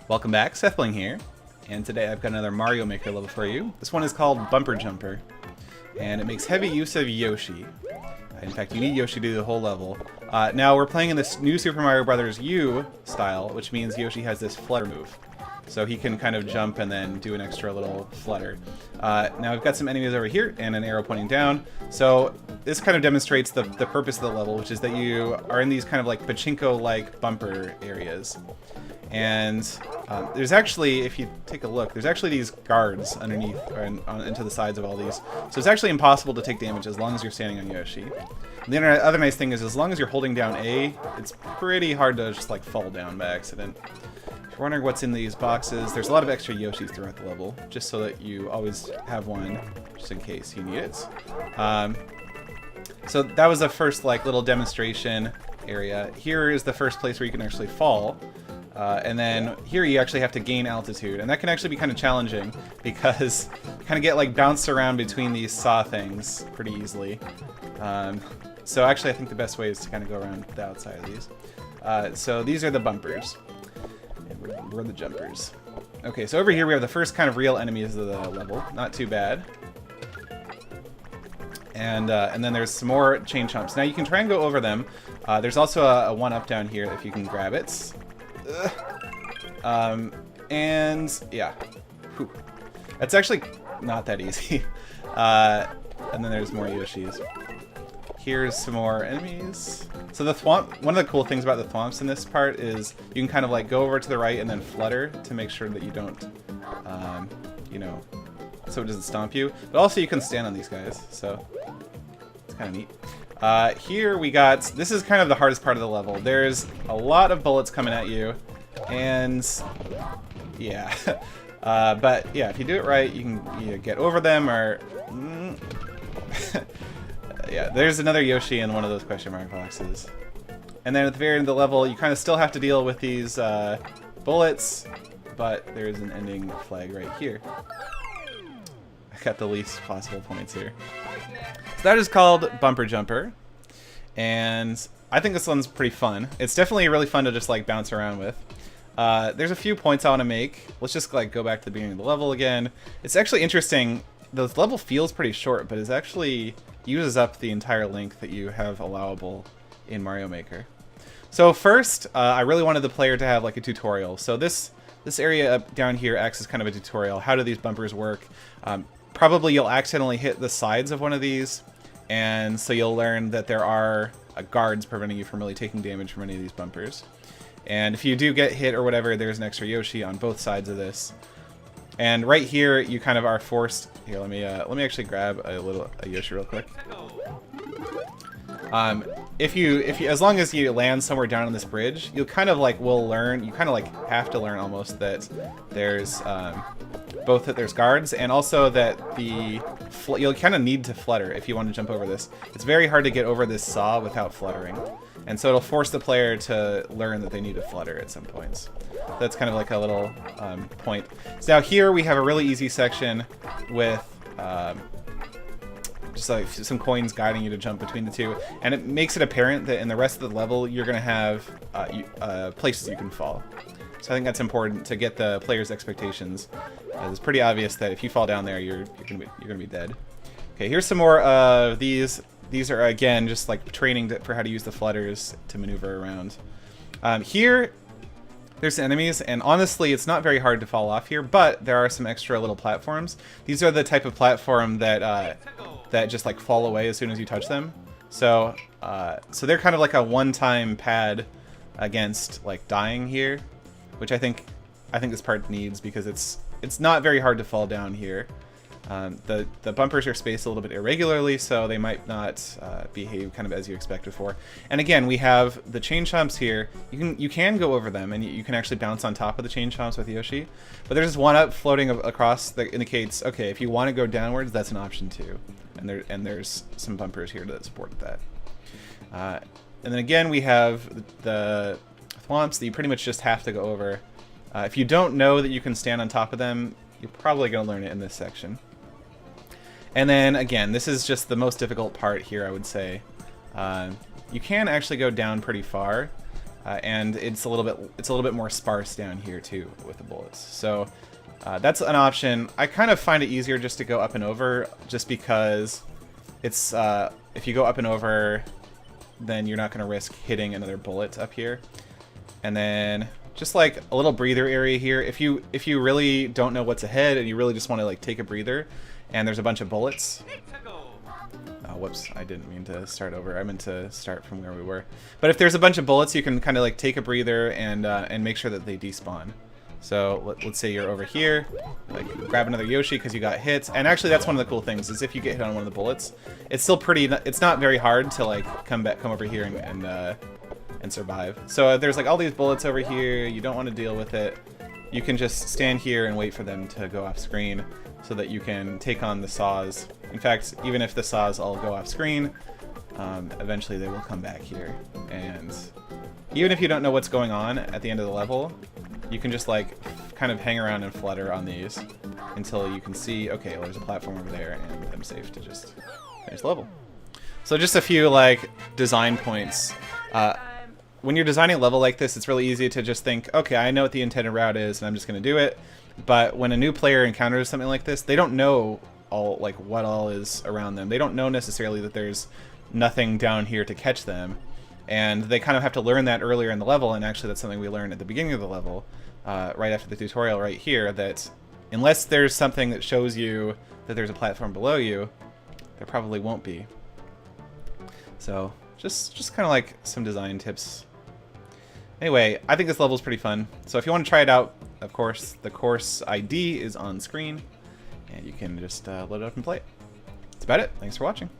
Welcome back, SethBling here, and today I've got another Mario Maker level for you. This one is called Bumper Jumper, and it makes heavy use of Yoshi. In fact, you need Yoshi to do the whole level. Now we're playing in this new Super Mario Bros. U style, which means Yoshi has this flutter move. So he can kind of jump and then do an extra little flutter. Now we've got some enemies over here and an arrow pointing down. So this kind of demonstrates the purpose of the level, which is that you are in these kind of like pachinko-like bumper areas. And there's actually, if you take a look, there's actually these guards underneath or into the sides of all these. So it's actually impossible to take damage as long as you're standing on Yoshi. And the other nice thing is as long as you're holding down A, it's pretty hard to just like fall down by accident. If you're wondering what's in these boxes, there's a lot of extra Yoshis throughout the level, just so that you always have one, just in case you need it. So that was the first like little demonstration area. Here is the first place where you can actually fall. And then here you actually have to gain altitude, and that can actually be kind of challenging because you kind of get like bounced around between these saw things pretty easily. So actually I think the best way is to kind of go around the outside of these. So these are the bumpers, and we're the jumpers. Okay, so over here we have the first kind of real enemies of the level. Not too bad. And then there's some more chain chomps. Now you can try and go over them. There's also a one-up down here if you can grab it. And yeah, whew. That's actually not that easy. And then there's more Yoshis. Here's some more enemies. So the thwomp, one of the cool things about the thwomps in this part is you can kind of like go over to the right and then flutter to make sure that you don't, you know, so it doesn't stomp you. But also you can stand on these guys, so it's kind of neat. Here we got, this is kind of the hardest part of the level. There's a lot of bullets coming at you, and yeah. But yeah, if you do it right, you can either get over them or... yeah, there's another Yoshi in one of those question mark boxes. And then at the very end of the level, you kind of still have to deal with these bullets, but there's an ending flag right here. I got the least possible points here. So that is called Bumper Jumper, and I think this one's pretty fun. It's definitely really fun to just like bounce around with. There's a few points I want to make. Let's just like go back to the beginning of the level again. It's actually interesting. The level feels pretty short, but it actually uses up the entire length that you have allowable in Mario Maker. So first, I really wanted the player to have like a tutorial. So this area up down here acts as kind of a tutorial. How do these bumpers work? Probably you'll accidentally hit the sides of one of these, and so you'll learn that there are guards preventing you from really taking damage from any of these bumpers. And if you do get hit or whatever, there's an extra Yoshi on both sides of this. And right here, you kind of are forced. Here, let me actually grab a Yoshi real quick. If you as long as you land somewhere down on this bridge, you kind of like will learn. You kind of like have to learn almost that there's both that there's guards and also that you'll kind of need to flutter if you want to jump over this. It's very hard to get over this saw without fluttering, and so it'll force the player to learn that they need to flutter at some points. That's kind of like a little point. So now here we have a really easy section with just like some coins guiding you to jump between the two, and it makes it apparent that in the rest of the level you're going to have places you can fall. So I think that's important to get the player's expectations. It's pretty obvious that if you fall down there, you're gonna be dead. Okay, here's some more of these. These are again just like training for how to use the flutters to maneuver around. Here, there's enemies, and honestly, it's not very hard to fall off here, but there are some extra little platforms. These are the type of platform that that just like fall away as soon as you touch them. So so they're kind of like a one-time pad against like dying here, which I think this part needs because it's not very hard to fall down here. The bumpers are spaced a little bit irregularly, so they might not behave kind of as you expect before. And again, we have the chain chomps here. You can go over them, and you can actually bounce on top of the chain chomps with Yoshi. But there's one up floating across that indicates, okay, if you want to go downwards, that's an option too. And there's some bumpers here that support that. And then again, we have the thwomps that you pretty much just have to go over. If you don't know that you can stand on top of them, you're probably going to learn it in this section. And then again, this is just the most difficult part here, I would say. You can actually go down pretty far, and it's a little bit more sparse down here too with the bullets. So that's an option. I kind of find it easier just to go up and over, just because it's if you go up and over, then you're not going to risk hitting another bullet up here. And then just like a little breather area here. If you really don't know what's ahead and you really just want to like take a breather, and there's a bunch of bullets. Oh, whoops, I didn't mean to start over. I meant to start from where we were. But if there's a bunch of bullets, you can kind of like take a breather and make sure that they despawn. So let's say you're over here, like grab another Yoshi because you got hit. And actually, that's one of the cool things is if you get hit on one of the bullets, it's still pretty. It's not very hard to like come over here and survive. So there's like all these bullets over here. You don't want to deal with it. You can just stand here and wait for them to go off screen so that you can take on the saws. In fact, even if the saws all go off screen, eventually they will come back here. And even if you don't know what's going on at the end of the level, you can just like kind of hang around and flutter on these until you can see, okay, well, there's a platform over there, and I'm safe to just finish the level. So just a few like design points. When you're designing a level like this, it's really easy to just think, okay, I know what the intended route is, and I'm just going to do it. But when a new player encounters something like this, they don't know all like what all is around them. They don't know necessarily that there's nothing down here to catch them, and they kind of have to learn that earlier in the level. And actually, that's something we learned at the beginning of the level, right after the tutorial, right here. That unless there's something that shows you that there's a platform below you, there probably won't be. So just kind of like some design tips. Anyway, I think this level is pretty fun. So if you want to try it out, of course, the course ID is on screen, and you can just load it up and play it. That's about it. Thanks for watching.